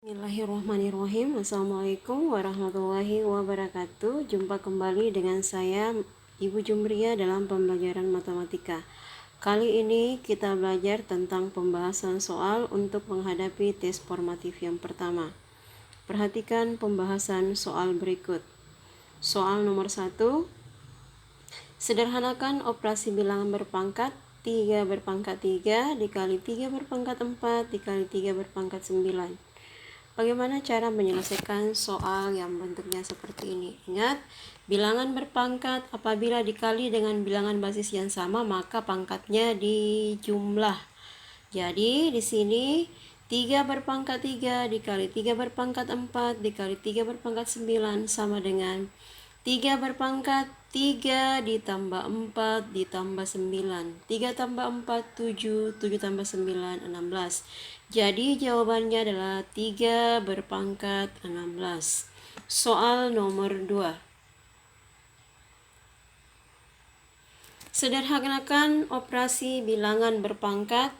Bismillahirrahmanirrahim. Assalamualaikum warahmatullahi wabarakatuh. Jumpa kembali dengan saya Ibu Jumria dalam pembelajaran matematika. Kali ini kita belajar tentang pembahasan soal untuk menghadapi tes formatif yang pertama. Perhatikan pembahasan soal berikut. Soal nomor 1. Sederhanakan operasi bilangan berpangkat 3 berpangkat 3 dikali 3 berpangkat 4 dikali 3 berpangkat 9. Bagaimana cara menyelesaikan soal yang bentuknya seperti ini? Ingat, bilangan berpangkat apabila dikali dengan bilangan basis yang sama maka pangkatnya dijumlah. Jadi di sini 3 berpangkat 3 dikali 3 berpangkat 4 dikali 3 berpangkat 9 sama dengan 3 berpangkat 3 ditambah 4 ditambah 9. 3 tambah 4, 7. 7 tambah 9, 16. Jadi jawabannya adalah 3 berpangkat 16. Soal nomor 2. Sederhanakan operasi bilangan berpangkat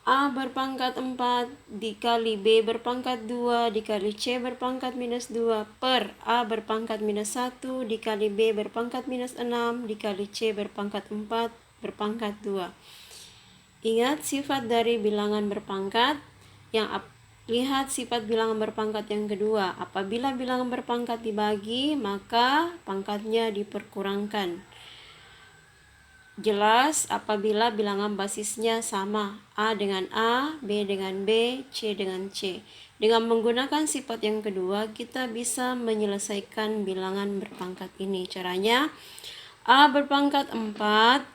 A berpangkat 4 dikali B berpangkat 2 dikali C berpangkat minus 2 per A berpangkat minus 1 dikali B berpangkat minus 6 dikali C berpangkat 4 berpangkat 2. Ingat sifat dari bilangan berpangkat. Lihat sifat bilangan berpangkat yang kedua. Apabila bilangan berpangkat dibagi, maka pangkatnya diperkurangkan. Jelas apabila bilangan basisnya sama, A dengan A, B dengan B, C dengan C. Dengan menggunakan sifat yang kedua, kita bisa menyelesaikan bilangan berpangkat ini. Caranya, A berpangkat 4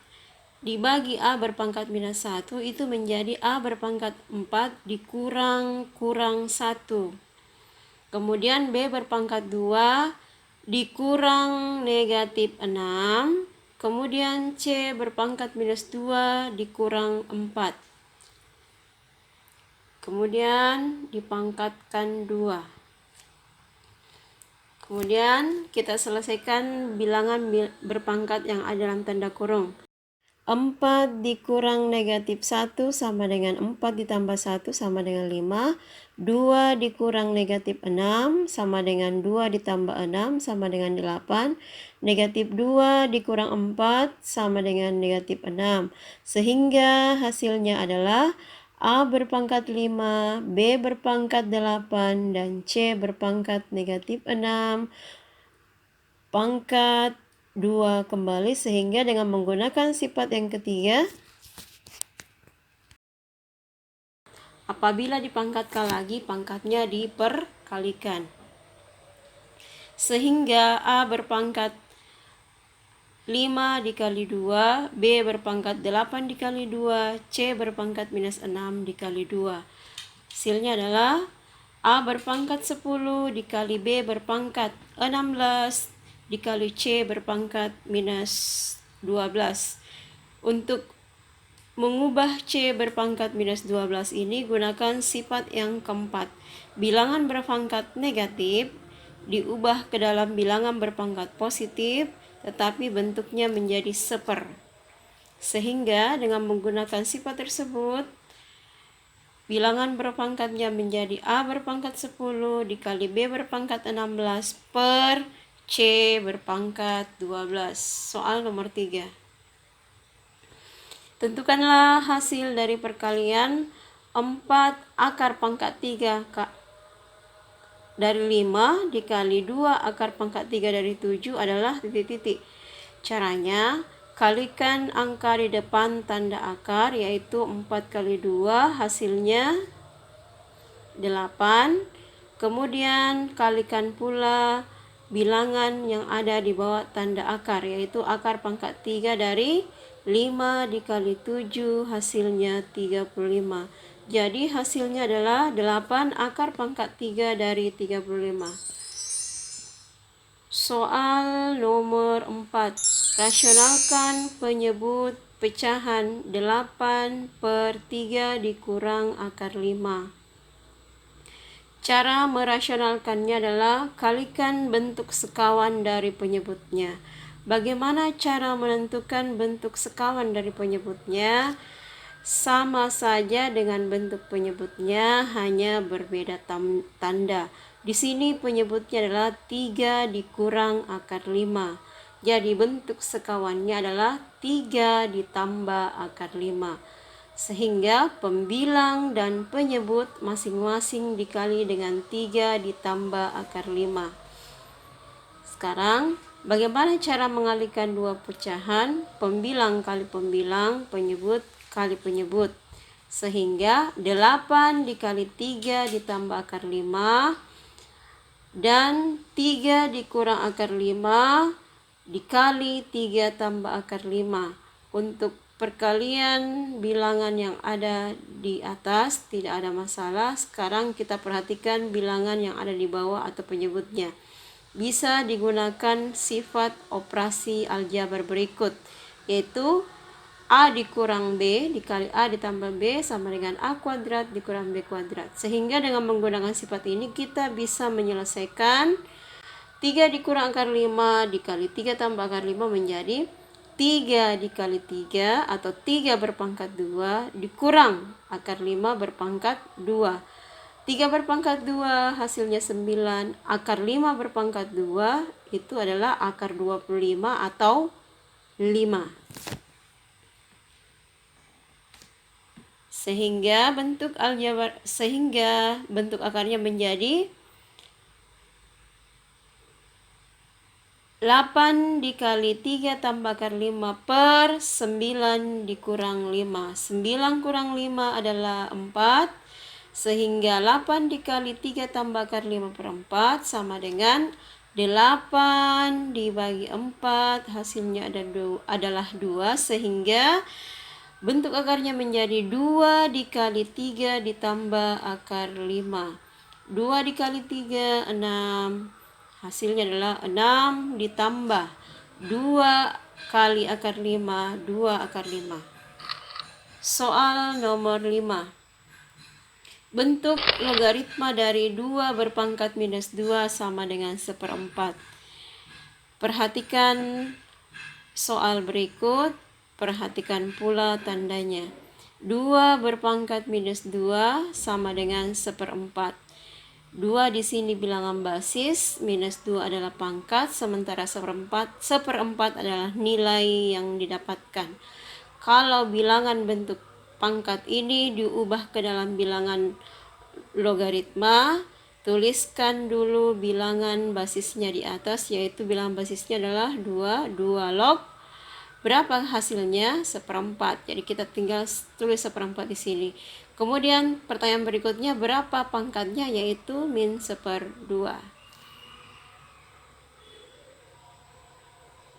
dibagi A berpangkat minus 1 itu menjadi A berpangkat 4 dikurang 1. Kemudian B berpangkat 2 dikurang negatif 6. Kemudian C berpangkat minus 2 dikurang 4. Kemudian dipangkatkan 2. Kemudian kita selesaikan bilangan berpangkat yang ada dalam tanda kurung. 4 dikurang negatif 1 sama dengan 4 ditambah 1 sama dengan 5. 2 dikurang negatif 6 sama dengan 2 ditambah 6 sama dengan 8. Negatif 2 dikurang 4 sama dengan negatif 6. Sehingga hasilnya adalah A berpangkat 5, B berpangkat 8, dan C berpangkat negatif 6. Pangkat 2 kembali, sehingga dengan menggunakan sifat yang ketiga, apabila dipangkatkan lagi, pangkatnya diperkalikan. Sehingga A berpangkat 5 dikali 2, B berpangkat 8 dikali 2, C berpangkat minus 6 dikali 2. Hasilnya adalah A berpangkat 10 dikali B berpangkat 16 dikali C berpangkat minus 12. Untuk mengubah C berpangkat minus 12 ini, gunakan sifat yang keempat. Bilangan berpangkat negatif diubah ke dalam bilangan berpangkat positif, tetapi bentuknya menjadi seper. Sehingga dengan menggunakan sifat tersebut, bilangan berpangkatnya menjadi A berpangkat 10 dikali B berpangkat 16 per C berpangkat 12. Soal nomor 3. Tentukanlah hasil dari perkalian 4 akar pangkat 3 dari 5 dikali 2 akar pangkat 3 dari 7 adalah titik-titik. Caranya, kalikan angka di depan tanda akar, yaitu 4 kali 2 hasilnya 8. Kemudian kalikan pula bilangan yang ada di bawah tanda akar, yaitu akar pangkat 3 dari 5 dikali 7 hasilnya 35. Jadi hasilnya adalah 8 akar pangkat 3 dari 35. Soal nomor 4. Rasionalkan penyebut pecahan 8 per 3 dikurang akar 5. Cara merasionalkannya adalah kalikan bentuk sekawan dari penyebutnya. Bagaimana cara menentukan bentuk sekawan dari penyebutnya? sama saja dengan bentuk penyebutnya, hanya berbeda tanda. Di sini penyebutnya adalah 3 dikurang akar 5. Jadi bentuk sekawannya adalah 3 ditambah akar 5. Sehingga pembilang dan penyebut masing-masing dikali dengan 3 ditambah akar 5. Sekarang, bagaimana cara mengalihkan dua pecahan? Pembilang kali pembilang, penyebut kali penyebut. Sehingga 8 dikali 3 ditambah akar 5 dan 3 dikurang akar 5 dikali 3 tambah akar 5. Untuk perkalian bilangan yang ada di atas tidak ada masalah. Sekarang kita perhatikan bilangan yang ada di bawah atau penyebutnya. Bisa digunakan sifat operasi aljabar berikut, yaitu A dikurang B dikali A ditambah B sama dengan A kuadrat dikurang B kuadrat. Sehingga dengan menggunakan sifat ini kita bisa menyelesaikan 3 dikurang akar 5 dikali 3 tambah akar 5 menjadi 3 dikali 3 atau 3 berpangkat 2 dikurang akar 5 berpangkat 2. 3 berpangkat 2 hasilnya 9. Akar 5 berpangkat 2 itu adalah akar 25 atau 5. Sehingga bentuk akarnya menjadi 8 dikali 3 tambah akar 5 per 9 dikurang 5. 9 kurang 5 adalah 4. Sehingga 8 dikali 3 tambah akar 5 per 4 sama dengan 8 dibagi 4, hasilnya adalah 2. Sehingga bentuk akarnya menjadi 2 dikali 3 ditambah akar 5. 2 dikali 3, 6. Hasilnya adalah 6 ditambah 2 kali akar 5, 2 akar 5. Soal nomor 5. Bentuk logaritma dari 2 berpangkat minus 2 sama dengan 1/4. Perhatikan soal berikut, perhatikan pula tandanya. 2 berpangkat minus 2 sama dengan 1/4. 2 di sini bilangan basis, minus 2 adalah pangkat, sementara 1/4 adalah nilai yang didapatkan. Kalau bilangan bentuk pangkat ini diubah ke dalam bilangan logaritma, tuliskan dulu bilangan basisnya di atas, yaitu bilangan basisnya adalah 2 log. Berapa hasilnya? 1/4. Jadi kita tinggal tulis 1/4 di sini. Kemudian pertanyaan berikutnya, berapa pangkatnya? Yaitu min 1/2.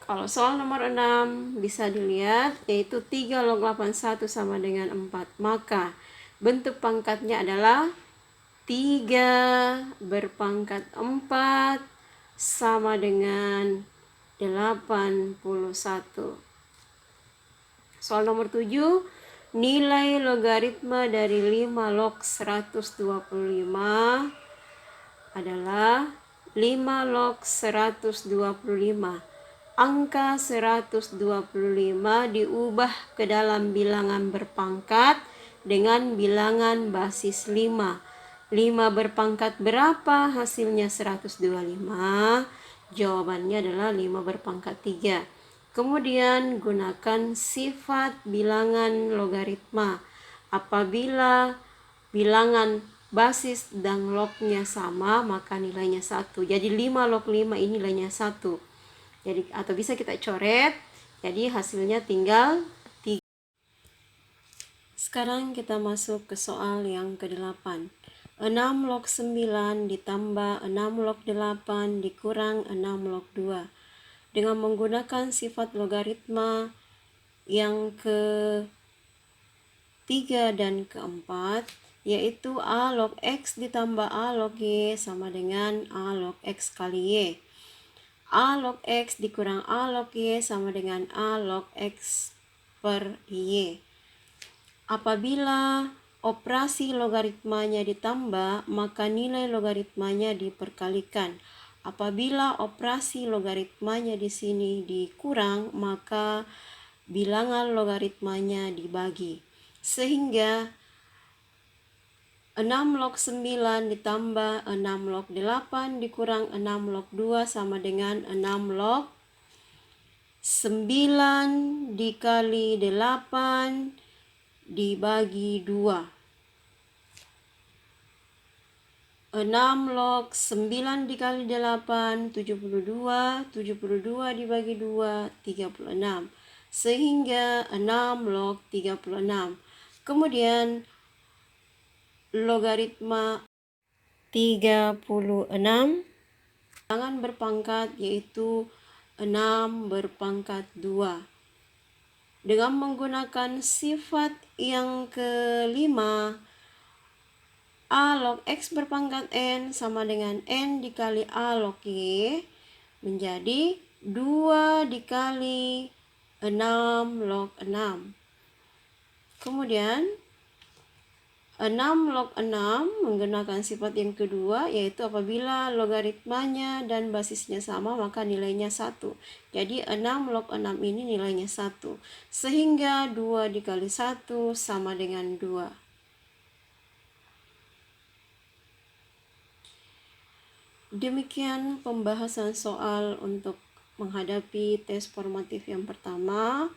Kalau soal nomor 6 bisa dilihat, yaitu 3 log 81 sama dengan 4. Maka bentuk pangkatnya adalah 3 berpangkat 4 sama dengan 81. Soal nomor 7, nilai logaritma dari 5 log 125 adalah 5 log 125. Angka 125 diubah ke dalam bilangan berpangkat dengan bilangan basis 5. 5 berpangkat berapa? Hasilnya 125. Jawabannya adalah 5 berpangkat 3. Kemudian gunakan sifat bilangan logaritma. Apabila bilangan basis dan lognya sama, maka nilainya 1. Jadi 5 log 5 ini nilainya 1. Jadi atau bisa kita coret. Jadi hasilnya tinggal 3. Sekarang kita masuk ke soal yang ke-8. 6 log 9 ditambah 6 log 8 dikurang 6 log 2. Dengan menggunakan sifat logaritma yang ke-3 dan ke-4, yaitu A log X ditambah A log Y sama dengan A log X kali Y. A log X dikurang A log Y sama dengan A log X per Y. Apabila operasi logaritmanya ditambah, maka nilai logaritmanya diperkalikan. Apabila operasi logaritmanya di sini dikurang, maka bilangan logaritmanya dibagi. Sehingga 6 log 9 ditambah 6 log 8 dikurang 6 log 2 sama dengan 6 log 9 dikali 8 dibagi 2. 6 log 9 dikali 8, 72. 72 dibagi 2, 36. Sehingga 6 log 36. Kemudian logaritma 36 bilangan berpangkat yaitu 6 berpangkat 2. Dengan menggunakan sifat yang kelima, A log X berpangkat N sama dengan N dikali A log Y menjadi 2 dikali 6 log 6. Kemudian 6 log 6 menggunakan sifat yang kedua, yaitu apabila logaritmanya dan basisnya sama maka nilainya 1. Jadi 6 log 6 ini nilainya 1. Sehingga 2 dikali 1 sama dengan 2. Demikian pembahasan soal untuk menghadapi tes formatif yang pertama.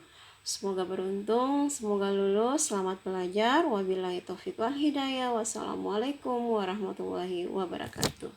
Semoga beruntung, semoga lulus, selamat belajar. Wabillahi taufiq wal hidayah. Wassalamualaikum warahmatullahi wabarakatuh.